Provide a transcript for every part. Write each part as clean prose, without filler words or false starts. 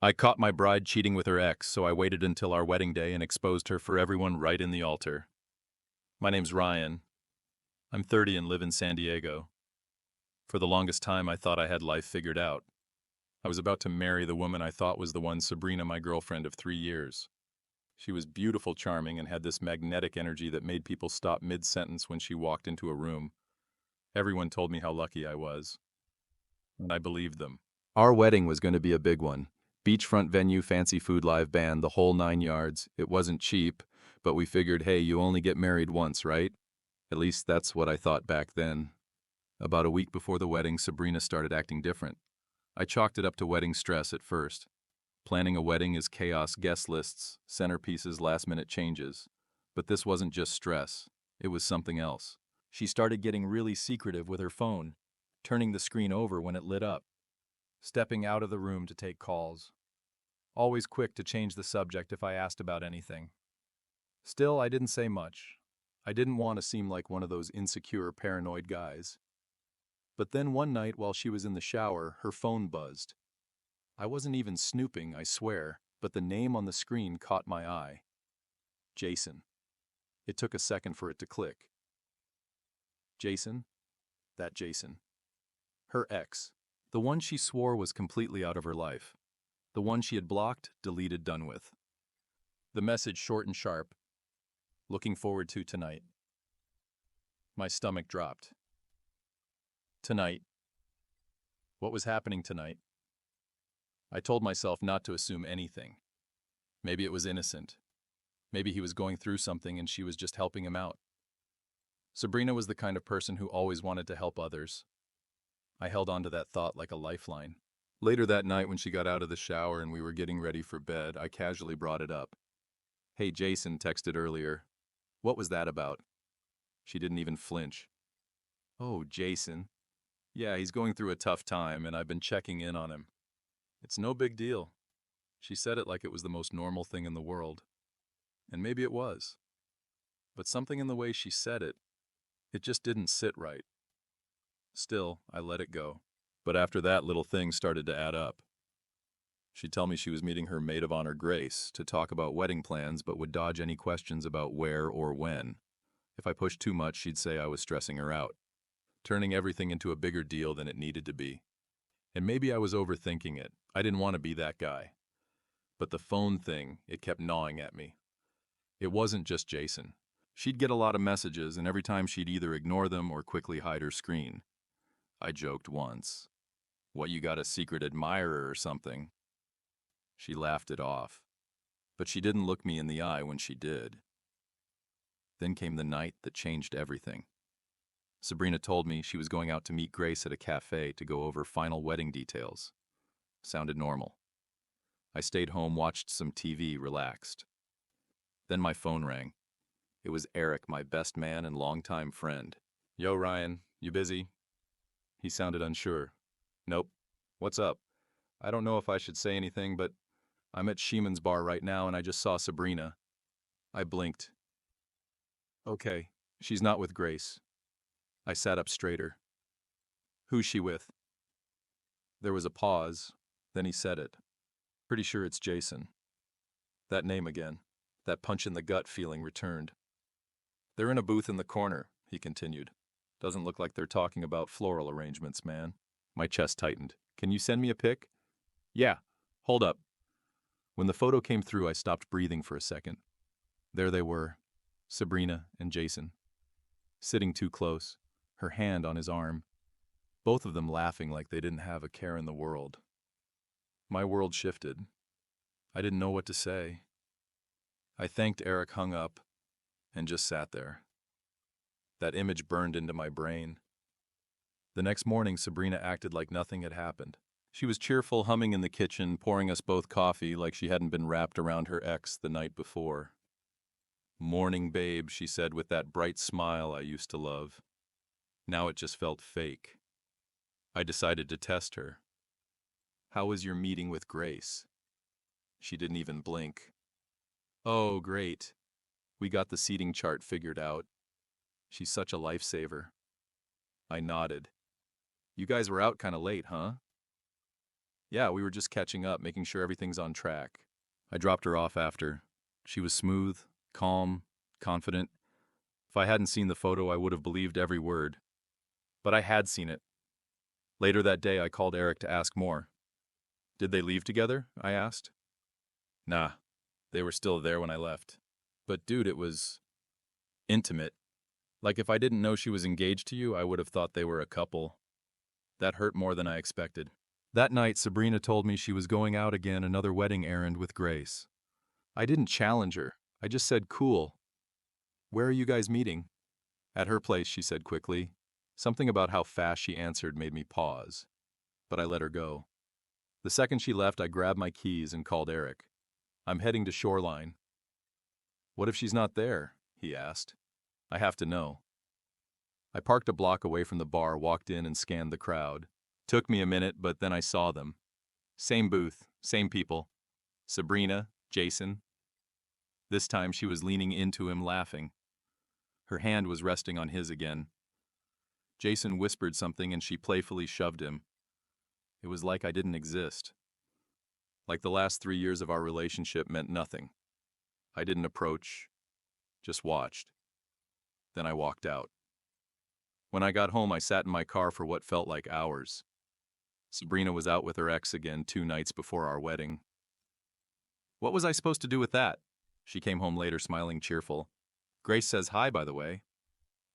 I caught my bride cheating with her ex, so I waited until our wedding day and exposed her for everyone right in the altar. My name's Ryan. I'm 30 and live in San Diego. For the longest time, I thought I had life figured out. I was about to marry the woman I thought was the one, Sabrina, my girlfriend of 3 years. She was beautiful, charming, and had this magnetic energy that made people stop mid-sentence when she walked into a room. Everyone told me how lucky I was, and I believed them. Our wedding was going to be a big one. Beachfront venue, fancy food, live band, the whole 9 yards. It wasn't cheap, but we figured, hey, you only get married once, right? At least that's what I thought back then. About a week before the wedding, Sabrina started acting different. I chalked it up to wedding stress at first. Planning a wedding is chaos, guest lists, centerpieces, last-minute changes. But this wasn't just stress. It was something else. She started getting really secretive with her phone, turning the screen over when it lit up, stepping out of the room to take calls. Always quick to change the subject if I asked about anything. Still, I didn't say much. I didn't want to seem like one of those insecure, paranoid guys. But then one night while she was in the shower, her phone buzzed. I wasn't even snooping, I swear, but the name on the screen caught my eye. Jason. It took a second for it to click. Jason? That Jason. Her ex. The one she swore was completely out of her life. The one she had blocked, deleted, done with. The message short and sharp. Looking forward to tonight. My stomach dropped. Tonight. What was happening tonight? I told myself not to assume anything. Maybe it was innocent. Maybe he was going through something and she was just helping him out. Sabrina was the kind of person who always wanted to help others. I held on to that thought like a lifeline. Later that night when she got out of the shower and we were getting ready for bed, I casually brought it up. Hey, Jason texted earlier. What was that about? She didn't even flinch. Oh, Jason. Yeah, he's going through a tough time and I've been checking in on him. It's no big deal. She said it like it was the most normal thing in the world. And maybe it was. But something in the way she said it just didn't sit right. Still, I let it go. But after that, little things started to add up. She'd tell me she was meeting her maid of honor, Grace, to talk about wedding plans, but would dodge any questions about where or when. If I pushed too much, she'd say I was stressing her out, turning everything into a bigger deal than it needed to be. And maybe I was overthinking it. I didn't want to be that guy. But the phone thing, it kept gnawing at me. It wasn't just Jason. She'd get a lot of messages, and every time she'd either ignore them or quickly hide her screen. I joked once. What, you got a secret admirer or something? She laughed it off. But she didn't look me in the eye when she did. Then came the night that changed everything. Sabrina told me she was going out to meet Grace at a cafe to go over final wedding details. Sounded normal. I stayed home, watched some TV, relaxed. Then my phone rang. It was Eric, my best man and longtime friend. Yo, Ryan, you busy? He sounded unsure. Nope. What's up? I don't know if I should say anything, but I'm at Sheeman's bar right now and I just saw Sabrina. I blinked. Okay, she's not with Grace. I sat up straighter. Who's she with? There was a pause, then he said it. Pretty sure it's Jason. That name again. That punch in the gut feeling returned. They're in a booth in the corner, he continued. Doesn't look like they're talking about floral arrangements, man. My chest tightened. Can you send me a pic? Yeah. Hold up. When the photo came through, I stopped breathing for a second. There they were, Sabrina and Jason, sitting too close, her hand on his arm, both of them laughing like they didn't have a care in the world. My world shifted. I didn't know what to say. I thanked Eric, hung up, and just sat there. That image burned into my brain. The next morning, Sabrina acted like nothing had happened. She was cheerful, humming in the kitchen, pouring us both coffee like she hadn't been wrapped around her ex the night before. Morning, babe, she said with that bright smile I used to love. Now it just felt fake. I decided to test her. How was your meeting with Grace? She didn't even blink. Oh, great. We got the seating chart figured out. She's such a lifesaver. I nodded. You guys were out kind of late, huh? Yeah, we were just catching up, making sure everything's on track. I dropped her off after. She was smooth, calm, confident. If I hadn't seen the photo, I would have believed every word. But I had seen it. Later that day, I called Eric to ask more. Did they leave together? I asked. Nah, they were still there when I left. But dude, it was intimate. Like if I didn't know she was engaged to you, I would have thought they were a couple. That hurt more than I expected. That night, Sabrina told me she was going out again another wedding errand with Grace. I didn't challenge her. I just said, cool. Where are you guys meeting? At her place, she said quickly. Something about how fast she answered made me pause. But I let her go. The second she left, I grabbed my keys and called Eric. I'm heading to Shoreline. What if she's not there? He asked. I have to know. I parked a block away from the bar, walked in and scanned the crowd. Took me a minute, but then I saw them. Same booth, same people. Sabrina, Jason. This time she was leaning into him, laughing. Her hand was resting on his again. Jason whispered something and she playfully shoved him. It was like I didn't exist. Like the last 3 years of our relationship meant nothing. I didn't approach, just watched. Then I walked out. When I got home, I sat in my car for what felt like hours. Sabrina was out with her ex again 2 nights before our wedding. What was I supposed to do with that? She came home later smiling cheerful. Grace says hi, by the way.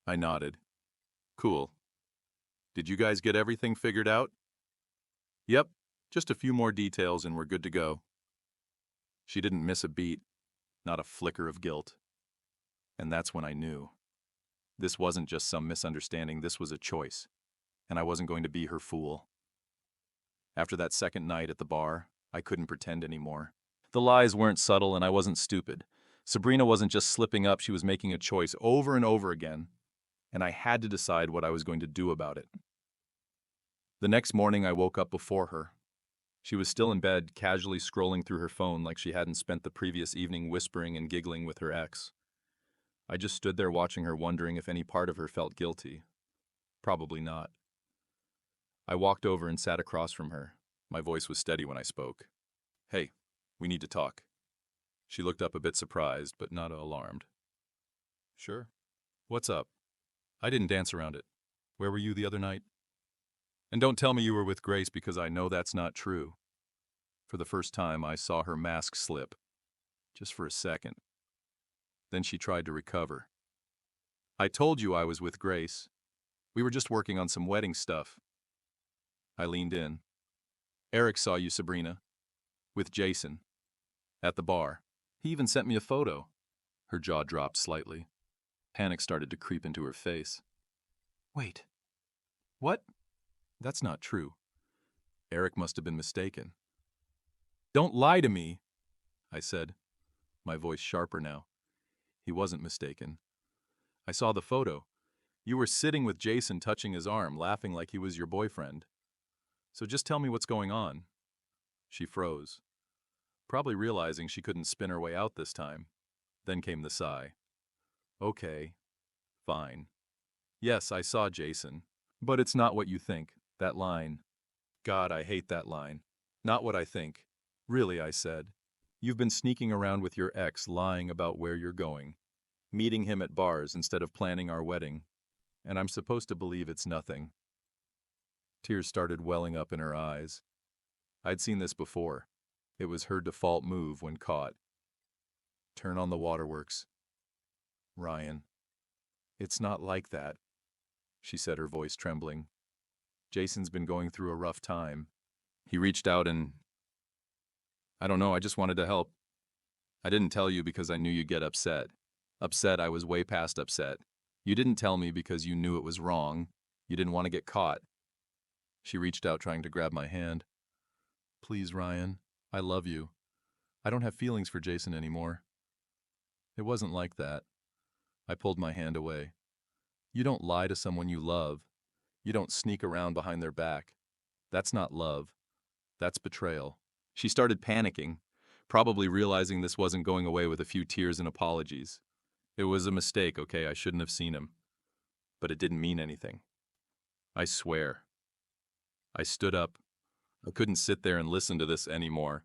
I nodded. Cool. Did you guys get everything figured out? Yep, just a few more details and we're good to go. She didn't miss a beat, not a flicker of guilt. And that's when I knew. This wasn't just some misunderstanding, this was a choice. And I wasn't going to be her fool. After that second night at the bar, I couldn't pretend anymore. The lies weren't subtle and I wasn't stupid. Sabrina wasn't just slipping up, she was making a choice over and over again. And I had to decide what I was going to do about it. The next morning I woke up before her. She was still in bed, casually scrolling through her phone like she hadn't spent the previous evening whispering and giggling with her ex. I just stood there watching her, wondering if any part of her felt guilty. Probably not. I walked over and sat across from her. My voice was steady when I spoke. Hey, we need to talk. She looked up a bit surprised, but not alarmed. Sure. What's up? I didn't dance around it. Where were you the other night? And don't tell me you were with Grace because I know that's not true. For the first time, I saw her mask slip. Just for a second. Then she tried to recover. I told you I was with Grace. We were just working on some wedding stuff. I leaned in. Eric saw you, Sabrina. With Jason. At the bar. He even sent me a photo. Her jaw dropped slightly. Panic started to creep into her face. Wait. What? That's not true. Eric must have been mistaken. Don't lie to me, I said, my voice sharper now. He wasn't mistaken. I saw the photo. You were sitting with Jason, touching his arm, laughing like he was your boyfriend. So just tell me what's going on. She froze, probably realizing she couldn't spin her way out this time. Then came the sigh. Okay, fine. Yes, I saw Jason. But it's not what you think. That line. God, I hate that line. Not what I think. Really, I said. You've been sneaking around with your ex, lying about where you're going. Meeting him at bars instead of planning our wedding. And I'm supposed to believe it's nothing. Tears started welling up in her eyes. I'd seen this before. It was her default move when caught. Turn on the waterworks. Ryan. It's not like that, she said, her voice trembling. Jason's been going through a rough time. He reached out and... I don't know, I just wanted to help. I didn't tell you because I knew you'd get upset. Upset, I was way past upset. You didn't tell me because you knew it was wrong. You didn't want to get caught. She reached out, trying to grab my hand. Please, Ryan, I love you. I don't have feelings for Jason anymore. It wasn't like that. I pulled my hand away. You don't lie to someone you love. You don't sneak around behind their back. That's not love. That's betrayal. She started panicking, probably realizing this wasn't going away with a few tears and apologies. It was a mistake, okay? I shouldn't have seen him. But it didn't mean anything. I swear. I stood up, I couldn't sit there and listen to this anymore.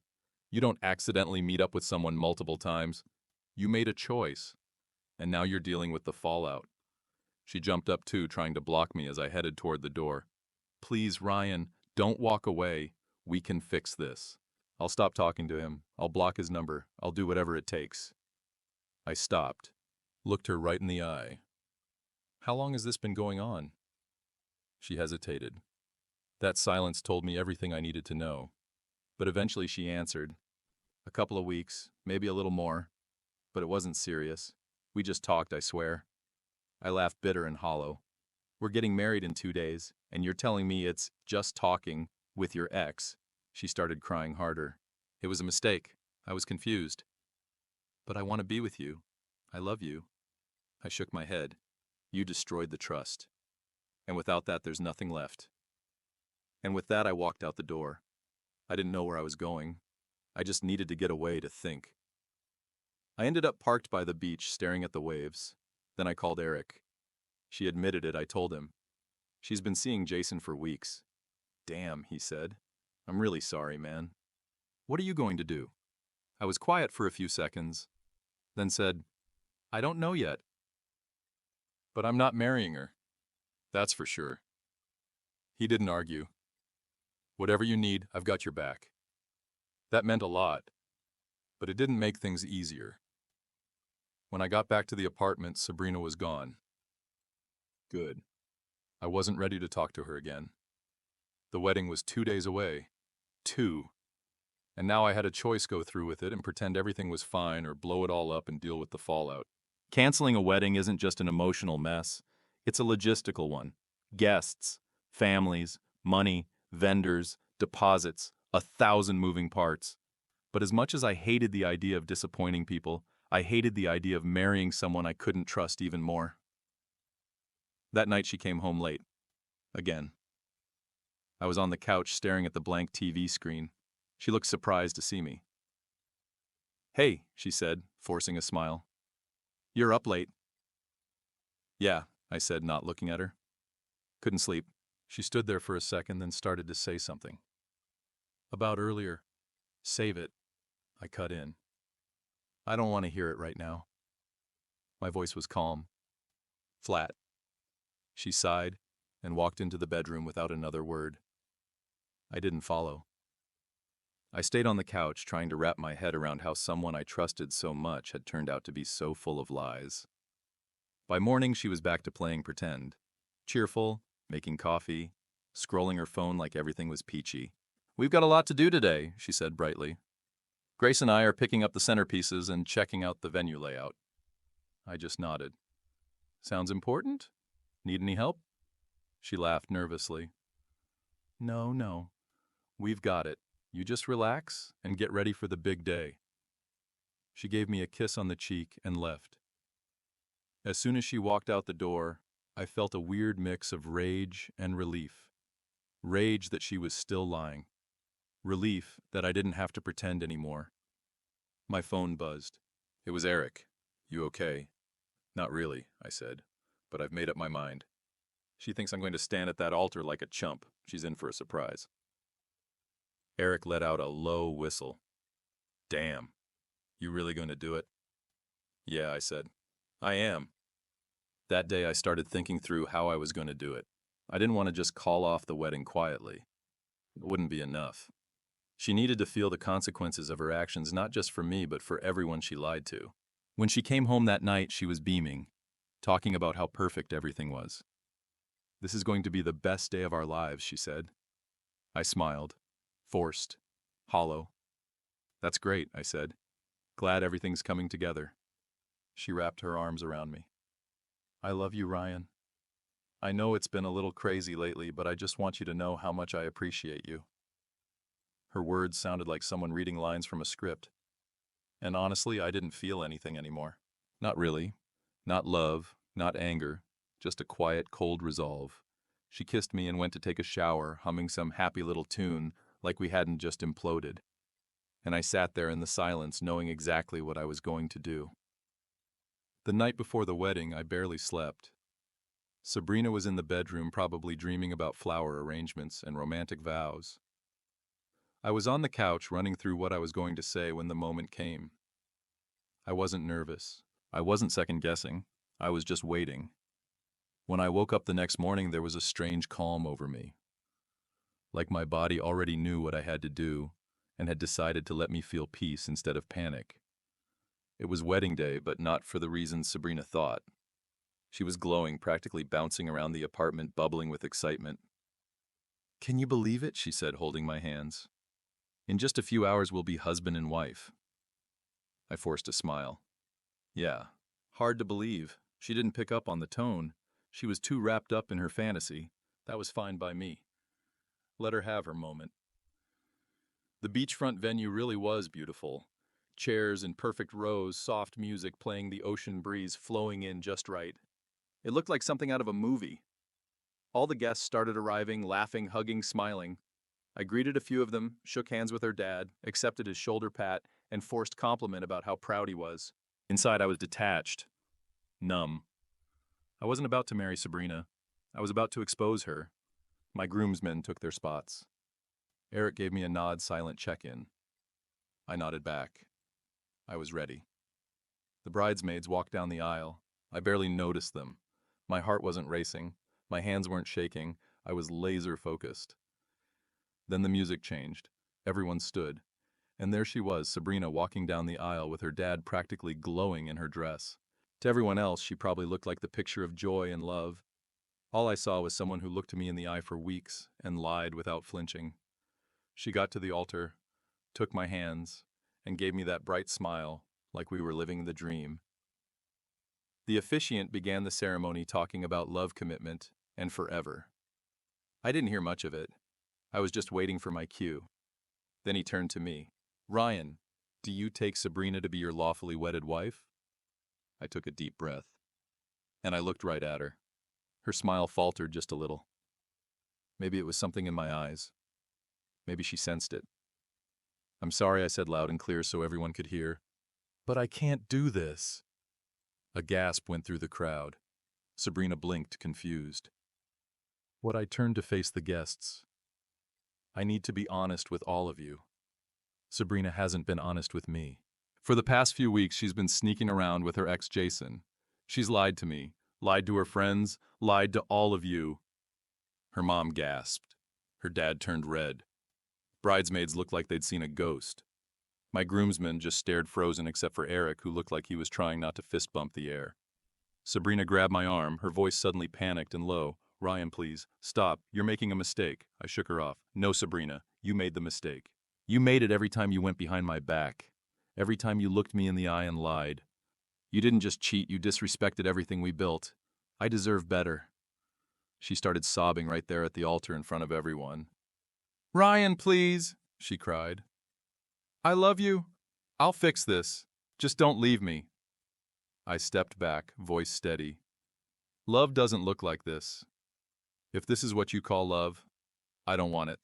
You don't accidentally meet up with someone multiple times. You made a choice, and now you're dealing with the fallout. She jumped up too, trying to block me as I headed toward the door. Please, Ryan, don't walk away. We can fix this. I'll stop talking to him. I'll block his number. I'll do whatever it takes. I stopped, looked her right in the eye. How long has this been going on? She hesitated. That silence told me everything I needed to know. But eventually she answered. A couple of weeks, maybe a little more. But it wasn't serious. We just talked, I swear. I laughed bitter and hollow. We're getting married in 2 days, and you're telling me it's just talking with your ex. She started crying harder. It was a mistake. I was confused. But I want to be with you. I love you. I shook my head. You destroyed the trust. And without that, there's nothing left. And with that, I walked out the door. I didn't know where I was going. I just needed to get away to think. I ended up parked by the beach, staring at the waves. Then I called Eric. She admitted it, I told him. She's been seeing Jason for weeks. Damn, he said. I'm really sorry, man. What are you going to do? I was quiet for a few seconds, then said, I don't know yet. But I'm not marrying her. That's for sure. He didn't argue. Whatever you need, I've got your back. That meant a lot, but it didn't make things easier. When I got back to the apartment, Sabrina was gone. Good. I wasn't ready to talk to her again. The wedding was 2 days away. 2. And now I had a choice: go through with it and pretend everything was fine, or blow it all up and deal with the fallout. Canceling a wedding isn't just an emotional mess. It's a logistical one. Guests, families, money, vendors, deposits, 1,000 moving parts. But as much as I hated the idea of disappointing people, I hated the idea of marrying someone I couldn't trust even more. That night she came home late. Again. I was on the couch staring at the blank TV screen. She looked surprised to see me. Hey, she said, forcing a smile. You're up late. Yeah, I said, not looking at her. Couldn't sleep. She stood there for a second, then started to say something. About earlier. Save it. I cut in. I don't want to hear it right now. My voice was calm. Flat. She sighed and walked into the bedroom without another word. I didn't follow. I stayed on the couch, trying to wrap my head around how someone I trusted so much had turned out to be so full of lies. By morning, she was back to playing pretend. Cheerful, making coffee, scrolling her phone like everything was peachy. We've got a lot to do today, she said brightly. Grace and I are picking up the centerpieces and checking out the venue layout. I just nodded. Sounds important? Need any help? She laughed nervously. No. We've got it. You just relax and get ready for the big day. She gave me a kiss on the cheek and left. As soon as she walked out the door, I felt a weird mix of rage and relief. Rage that she was still lying. Relief that I didn't have to pretend anymore. My phone buzzed. It was Eric. You okay? Not really, I said, but I've made up my mind. She thinks I'm going to stand at that altar like a chump. She's in for a surprise. Eric let out a low whistle. Damn. You really going to do it? Yeah, I said. I am. That day I started thinking through how I was going to do it. I didn't want to just call off the wedding quietly. It wouldn't be enough. She needed to feel the consequences of her actions, not just for me, but for everyone she lied to. When she came home that night, she was beaming, talking about how perfect everything was. This is going to be the best day of our lives, she said. I smiled. Forced. Hollow. That's great, I said. Glad everything's coming together. She wrapped her arms around me. I love you, Ryan. I know it's been a little crazy lately, but I just want you to know how much I appreciate you. Her words sounded like someone reading lines from a script. And honestly, I didn't feel anything anymore. Not really. Not love, not anger, just a quiet, cold resolve. She kissed me and went to take a shower, humming some happy little tune like we hadn't just imploded. And I sat there in the silence, knowing exactly what I was going to do. The night before the wedding, I barely slept. Sabrina was in the bedroom, probably dreaming about flower arrangements and romantic vows. I was on the couch running through what I was going to say when the moment came. I wasn't nervous. I wasn't second-guessing. I was just waiting. When I woke up the next morning, there was a strange calm over me. Like my body already knew what I had to do and had decided to let me feel peace instead of panic. It was wedding day, but not for the reasons Sabrina thought. She was glowing, practically bouncing around the apartment, bubbling with excitement. "Can you believe it?" she said, holding my hands. "In just a few hours, we'll be husband and wife." I forced a smile. Yeah, hard to believe. She didn't pick up on the tone. She was too wrapped up in her fantasy. That was fine by me. Let her have her moment. The beachfront venue really was beautiful. Chairs in perfect rows, soft music playing, the ocean breeze flowing in just right. It looked like something out of a movie. All the guests started arriving, laughing, hugging, smiling. I greeted a few of them, shook hands with her dad, accepted his shoulder pat, and forced compliment about how proud he was. Inside, I was detached, numb. I wasn't about to marry Sabrina. I was about to expose her. My groomsmen took their spots. Eric gave me a nod, silent check-in. I nodded back. I was ready. The bridesmaids walked down the aisle. I barely noticed them. My heart wasn't racing. My hands weren't shaking. I was laser-focused. Then the music changed. Everyone stood. And there she was, Sabrina, walking down the aisle with her dad practically glowing in her dress. To everyone else, she probably looked like the picture of joy and love. All I saw was someone who looked me in the eye for weeks and lied without flinching. She got to the altar, took my hands, and gave me that bright smile, like we were living the dream. The officiant began the ceremony talking about love, commitment, and forever. I didn't hear much of it. I was just waiting for my cue. Then he turned to me. "Ryan, do you take Sabrina to be your lawfully wedded wife?" I took a deep breath, and I looked right at her. Her smile faltered just a little. Maybe it was something in my eyes. Maybe she sensed it. "I'm sorry," I said loud and clear so everyone could hear. "But I can't do this." A gasp went through the crowd. Sabrina blinked, confused. I turned to face the guests. "I need to be honest with all of you. Sabrina hasn't been honest with me. For the past few weeks, she's been sneaking around with her ex Jason. She's lied to me, lied to her friends, lied to all of you." Her mom gasped. Her dad turned red. Bridesmaids looked like they'd seen a ghost. My groomsmen just stared frozen except for Eric, who looked like he was trying not to fist bump the air. Sabrina grabbed my arm, her voice suddenly panicked and low. "Ryan, please, stop. You're making a mistake." I shook her off. "No, Sabrina, you made the mistake. You made it every time you went behind my back. Every time you looked me in the eye and lied. You didn't just cheat, you disrespected everything we built. I deserve better." She started sobbing right there at the altar in front of everyone. "Ryan, please," she cried. "I love you. I'll fix this. Just don't leave me." I stepped back, voice steady. "Love doesn't look like this. If this is what you call love, I don't want it."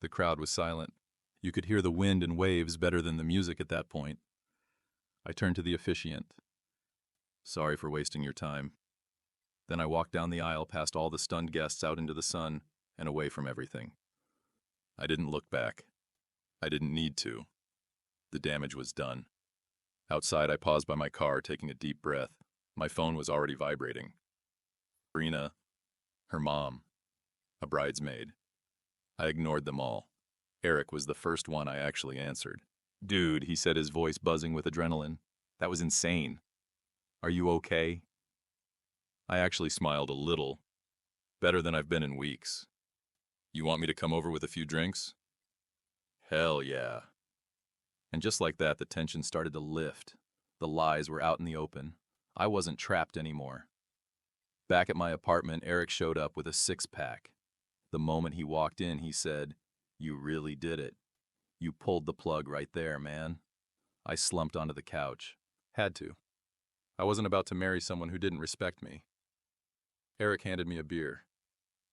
The crowd was silent. You could hear the wind and waves better than the music at that point. I turned to the officiant. "Sorry for wasting your time." Then I walked down the aisle past all the stunned guests out into the sun and away from everything. I didn't look back. I didn't need to. The damage was done. Outside, I paused by my car, taking a deep breath. My phone was already vibrating. Sabrina, her mom, a bridesmaid. I ignored them all. Eric was the first one I actually answered. "Dude," he said, his voice buzzing with adrenaline. "That was insane. Are you okay?" I actually smiled a little. Better than I've been in weeks. "You want me to come over with a few drinks?" "Hell yeah." And just like that, the tension started to lift. The lies were out in the open. I wasn't trapped anymore. Back at my apartment, Eric showed up with a six-pack. The moment he walked in, he said, "You really did it. You pulled the plug right there, man." I slumped onto the couch. Had to. I wasn't about to marry someone who didn't respect me. Eric handed me a beer.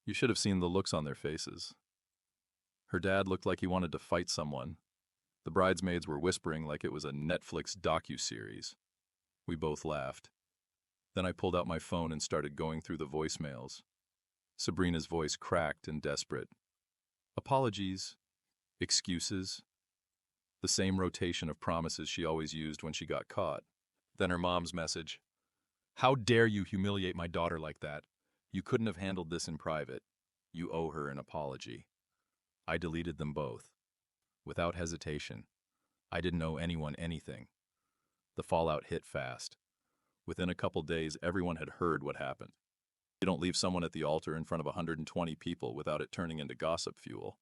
You should have seen the looks on their faces. Her dad looked like he wanted to fight someone. The bridesmaids were whispering like it was a Netflix docuseries. We both laughed. Then I pulled out my phone and started going through the voicemails. Sabrina's voice cracked and desperate. "Apologies. Excuses. The same rotation of promises she always used when she got caught. Then her mom's message. How dare you humiliate my daughter like that? You couldn't have handled this in private. You owe her an apology. I deleted them both. Without hesitation. I didn't owe anyone anything. The fallout hit fast. Within a couple days, everyone had heard what happened. You don't leave someone at the altar in front of 120 people without it turning into gossip fuel.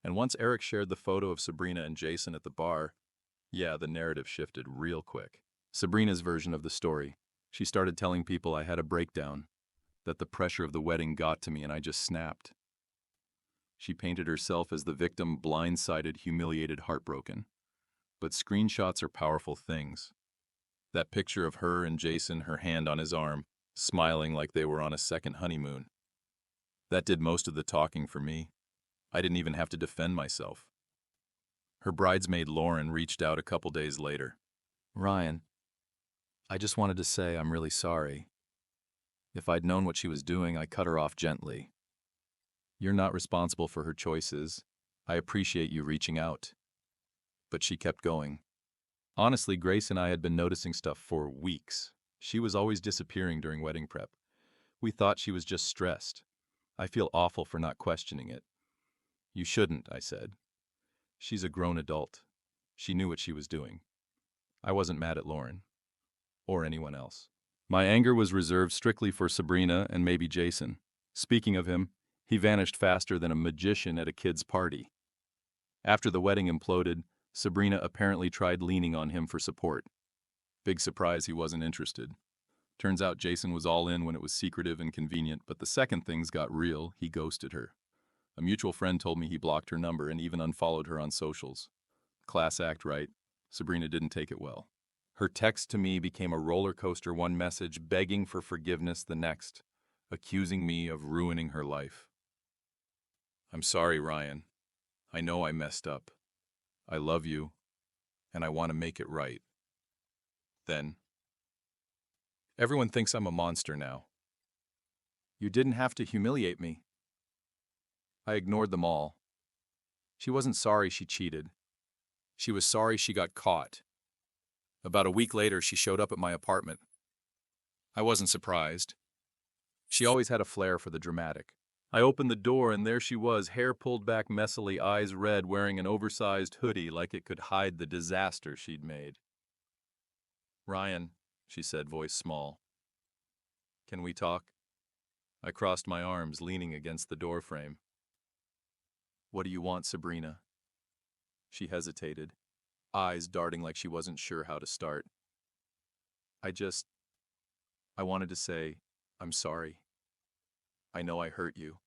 And once Eric shared the photo of Sabrina and Jason at the bar, yeah, the narrative shifted real quick. Sabrina's version of the story. She started telling people I had a breakdown, that the pressure of the wedding got to me and I just snapped. She painted herself as the victim, blindsided, humiliated, heartbroken. But screenshots are powerful things. That picture of her and Jason, her hand on his arm, smiling like they were on a second honeymoon. That did most of the talking for me. I didn't even have to defend myself. Her bridesmaid Lauren reached out a couple days later. Ryan, I just wanted to say I'm really sorry. If I'd known what she was doing, I cut her off gently. You're not responsible for her choices. I appreciate you reaching out. But she kept going. Honestly, Grace and I had been noticing stuff for weeks. She was always disappearing during wedding prep. We thought she was just stressed. I feel awful for not questioning it. You shouldn't, I said. She's a grown adult. She knew what she was doing. I wasn't mad at Lauren. Or anyone else. My anger was reserved strictly for Sabrina and maybe Jason. Speaking of him, he vanished faster than a magician at a kid's party. After the wedding imploded, Sabrina apparently tried leaning on him for support. Big surprise he wasn't interested. Turns out Jason was all in when it was secretive and convenient, but the second things got real, he ghosted her. A mutual friend told me he blocked her number and even unfollowed her on socials. Class act, right? Sabrina didn't take it well. Her text to me became a roller coaster, one message begging for forgiveness, the next, accusing me of ruining her life. I'm sorry, Ryan. I know I messed up. I love you, and I want to make it right. Then, everyone thinks I'm a monster now. You didn't have to humiliate me. I ignored them all. She wasn't sorry she cheated. She was sorry she got caught. About a week later, she showed up at my apartment. I wasn't surprised. She always had a flair for the dramatic. I opened the door and there she was, hair pulled back messily, eyes red, wearing an oversized hoodie like it could hide the disaster she'd made. Ryan, she said, voice small. Can we talk? I crossed my arms, leaning against the doorframe. What do you want, Sabrina? She hesitated, eyes darting like she wasn't sure how to start. I wanted to say, I'm sorry. I know I hurt you.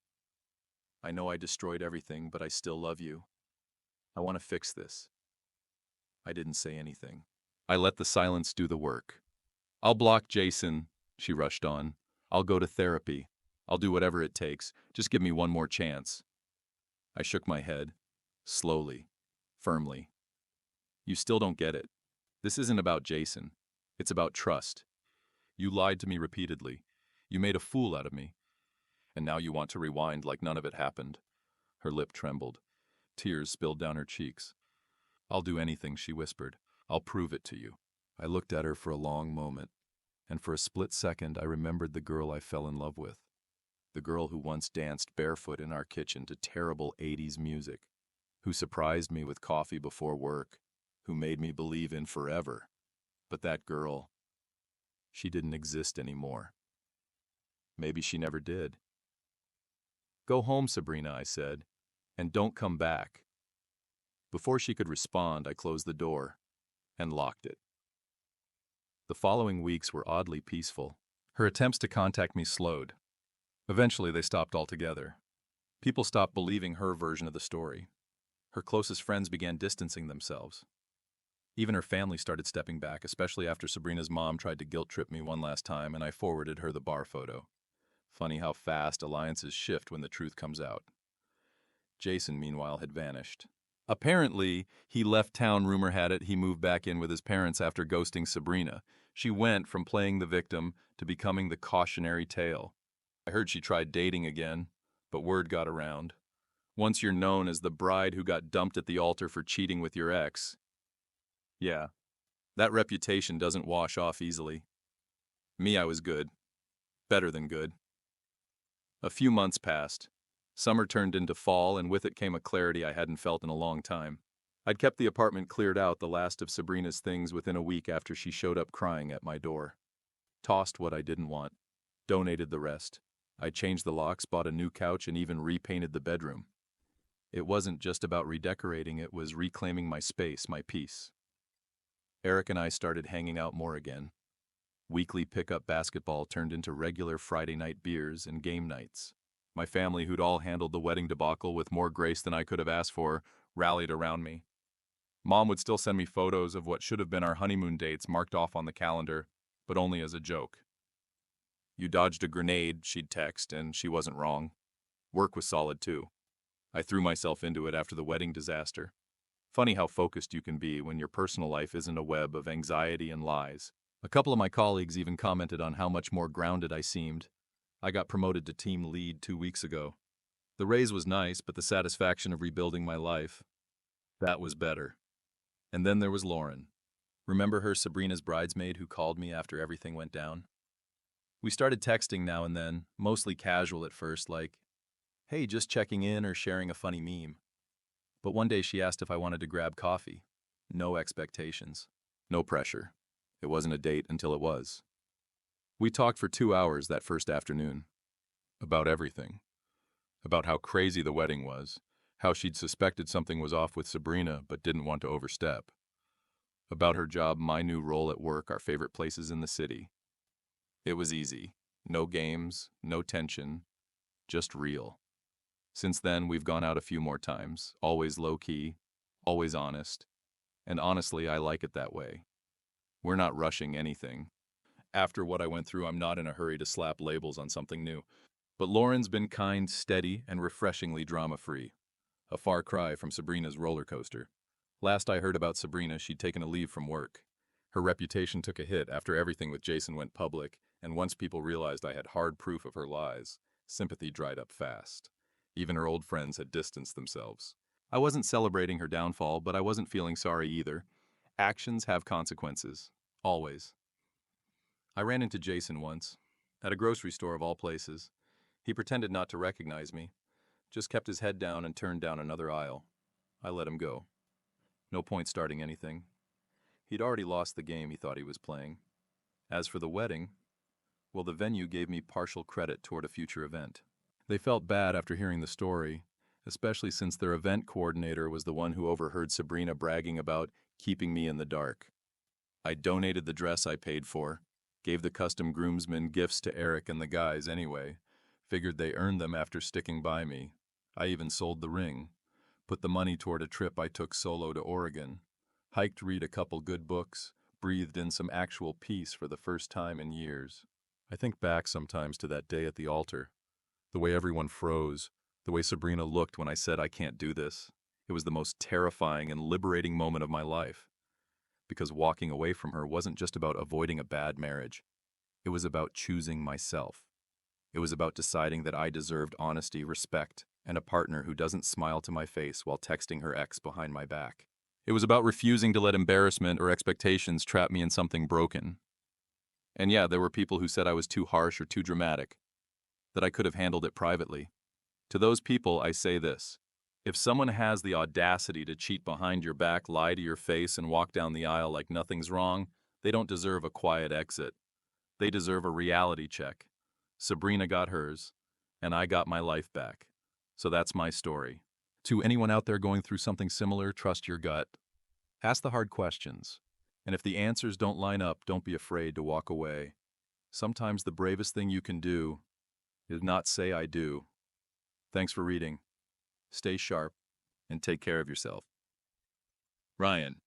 I know I destroyed everything, but I still love you. I want to fix this. I didn't say anything. I let the silence do the work. I'll block Jason, she rushed on. I'll go to therapy. I'll do whatever it takes. Just give me one more chance. I shook my head, slowly, firmly. You still don't get it. This isn't about Jason. It's about trust. You lied to me repeatedly. You made a fool out of me. And now you want to rewind like none of it happened. Her lip trembled. Tears spilled down her cheeks. I'll do anything, she whispered. I'll prove it to you. I looked at her for a long moment, and for a split second I remembered the girl I fell in love with. The girl who once danced barefoot in our kitchen to terrible 80s music, who surprised me with coffee before work, who made me believe in forever. But that girl, she didn't exist anymore. Maybe she never did. Go home, Sabrina, I said, and don't come back. Before she could respond, I closed the door and locked it. The following weeks were oddly peaceful. Her attempts to contact me slowed. Eventually, they stopped altogether. People stopped believing her version of the story. Her closest friends began distancing themselves. Even her family started stepping back, especially after Sabrina's mom tried to guilt-trip me one last time and I forwarded her the bar photo. Funny how fast alliances shift when the truth comes out. Jason, meanwhile, had vanished. Apparently, he left town. Rumor had it he moved back in with his parents after ghosting Sabrina. She went from playing the victim to becoming the cautionary tale. I heard she tried dating again, but word got around. Once you're known as the bride who got dumped at the altar for cheating with your ex, yeah, that reputation doesn't wash off easily. Me, I was good. Better than good. A few months passed. Summer turned into fall, and with it came a clarity I hadn't felt in a long time. I'd kept the apartment cleared out, the last of Sabrina's things, within a week after she showed up crying at my door. Tossed what I didn't want. Donated the rest. I changed the locks, bought a new couch, and even repainted the bedroom. It wasn't just about redecorating, it was reclaiming my space, my peace. Eric and I started hanging out more again. Weekly pickup basketball turned into regular Friday night beers and game nights. My family, who'd all handled the wedding debacle with more grace than I could have asked for, rallied around me. Mom would still send me photos of what should have been our honeymoon dates marked off on the calendar, but only as a joke. "You dodged a grenade," she'd text, and she wasn't wrong. Work was solid too. I threw myself into it after the wedding disaster. Funny how focused you can be when your personal life isn't a web of anxiety and lies. A couple of my colleagues even commented on how much more grounded I seemed. I got promoted to team lead 2 weeks ago. The raise was nice, but the satisfaction of rebuilding my life, that was better. And then there was Lauren. Remember her, Sabrina's bridesmaid, who called me after everything went down? We started texting now and then, mostly casual at first, like, "Hey, just checking in," or sharing a funny meme. But one day she asked if I wanted to grab coffee. No expectations. No pressure. It wasn't a date until it was. We talked for 2 hours that first afternoon. About everything. About how crazy the wedding was. How she'd suspected something was off with Sabrina but didn't want to overstep. About her job, my new role at work, our favorite places in the city. It was easy. No games, no tension, just real. Since then, we've gone out a few more times, always low-key, always honest. And honestly, I like it that way. We're not rushing anything. After what I went through, I'm not in a hurry to slap labels on something new. But Lauren's been kind, steady, and refreshingly drama-free. A far cry from Sabrina's roller coaster. Last I heard about Sabrina, she'd taken a leave from work. Her reputation took a hit after everything with Jason went public, and once people realized I had hard proof of her lies, sympathy dried up fast. Even her old friends had distanced themselves. I wasn't celebrating her downfall, but I wasn't feeling sorry either. Actions have consequences. Always. I ran into Jason once, at a grocery store of all places. He pretended not to recognize me, just kept his head down and turned down another aisle. I let him go. No point starting anything. He'd already lost the game he thought he was playing. As for the wedding, well, the venue gave me partial credit toward a future event. They felt bad after hearing the story, especially since their event coordinator was the one who overheard Sabrina bragging about keeping me in the dark. I donated the dress I paid for, gave the custom groomsmen gifts to Eric and the guys anyway, figured they earned them after sticking by me. I even sold the ring, put the money toward a trip I took solo to Oregon, hiked, read a couple good books, breathed in some actual peace for the first time in years. I think back sometimes to that day at the altar. The way everyone froze, the way Sabrina looked when I said I can't do this. It was the most terrifying and liberating moment of my life. Because walking away from her wasn't just about avoiding a bad marriage. It was about choosing myself. It was about deciding that I deserved honesty, respect, and a partner who doesn't smile to my face while texting her ex behind my back. It was about refusing to let embarrassment or expectations trap me in something broken. And yeah, there were people who said I was too harsh or too dramatic, that I could have handled it privately. To those people, I say this. If someone has the audacity to cheat behind your back, lie to your face, and walk down the aisle like nothing's wrong, they don't deserve a quiet exit. They deserve a reality check. Sabrina got hers, and I got my life back. So that's my story. To anyone out there going through something similar, trust your gut. Ask the hard questions. And if the answers don't line up, don't be afraid to walk away. Sometimes the bravest thing you can do is not say I do. Thanks for reading. Stay sharp and take care of yourself. Ryan.